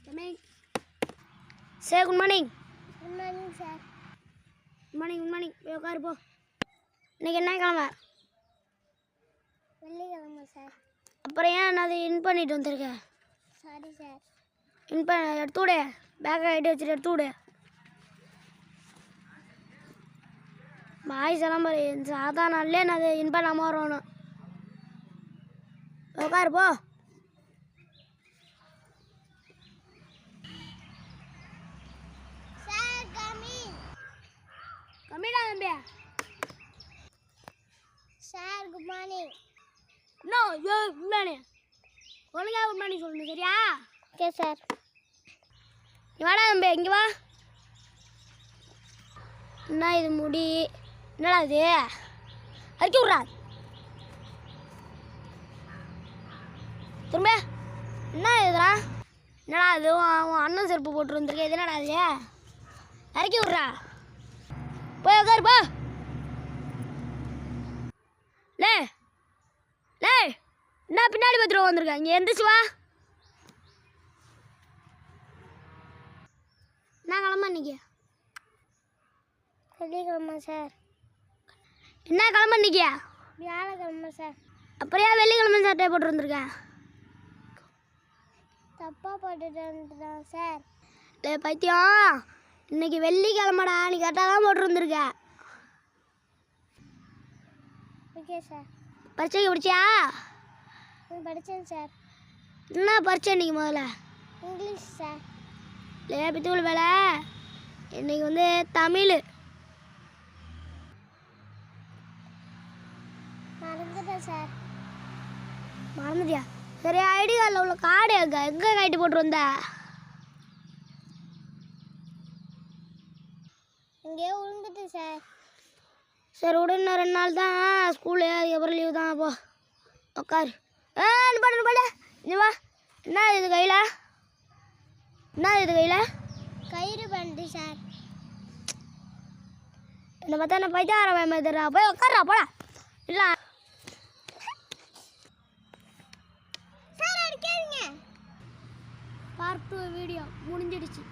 Coming. Say good morning. Good morning, sir. Good morning, good morning. போய் உட்காரு போ. இன்னைக்கு என்ன கிழமை? வெள்ளிக்கிழமை சார். அப்புறம் ஏன் அதை இன் பண்ணிட்டு வந்திருக்க? Sorry sir. இன் பண்ண எடுத்து விடு. பேக்கை ஐடி வச்சுட்டு எடுத்து விடு. பாய்ஸ் எல்லாம் பாரு சாதாரண நாள்லேயே நான் அதை இன் பண்ணாமல் வரணும். உட்காரு போ. கம்மிடா தம்பி. Sir good morning. நோ யோ குட் மார்னிங். ஒழுங்கா குட் மார்னிங் சொல்லணும் சரியா? Okay sir. நீ வாடா தம்பி இங்கே வா. என்ன இது முடி என்னடா இது அறுக்கி விட்றா திரும்ப. என்ன இதுடா என்னடா இது உன் அண்ணன் செருப்பு போட்டு வந்துருக்கேன். இது என்னடா இது இறக்கி விட்றா. போய் உட்காரு போ. லே லே என்ன பின்னாடி பார்த்துட்டு வந்திருக்கேன். இங்கே எந்திரிச்சு வா. என்ன கிளம்ப இன்னைக்கு? வெள்ளிக்கிழமை சார். என்ன கிளம்ப இன்னைக்கு? வியாழக்கிழமை சார். அப்புறம் ஏன் வெள்ளிக்கிழமை சட்டையை போட்டு வந்துருக்கேன்? தப்பாக போட்டுட்டு வந்துட்டேன் சார். லே பைத்தியம் இன்னைக்கு வெள்ளிக்கிழமைடா. நீ கரெக்டாக தான் போட்டு வந்துருக்க. Okay sir. பரீட்சைக்கு படிச்சியா? படித்தேன் சார். என்ன பரீட்சை இன்னைக்கு முதல்ல? English sir. லே பித்தூள் வேலை இன்னைக்கு வந்து தமிழ். மறந்துட்டேன் சார். மறந்துட்டியா? சரி ஐடி கார்டில் உள்ள கார்டு எங்கே கைட்டு போட்டு வந்த? இங்கேயே விழுந்துட்டு சார். சரி விடு இன்னும் 2 நாள் தான் ஸ்கூலு. அதுக்கப்புறம் லீவு தான். போ உட்காரு. பண்ணு நீ வா. என்ன இது கையில்? என்ன இது கையில்? கயிறு பண்டு சார். என்னை பார்த்தா என்ன பைத்தியார பயமாதிரா. போய் உட்காரா போடா. இல்லை சார் அடிக்காதீங்க. பார்ட் 2 வீடியோ முடிஞ்சிடுச்சு.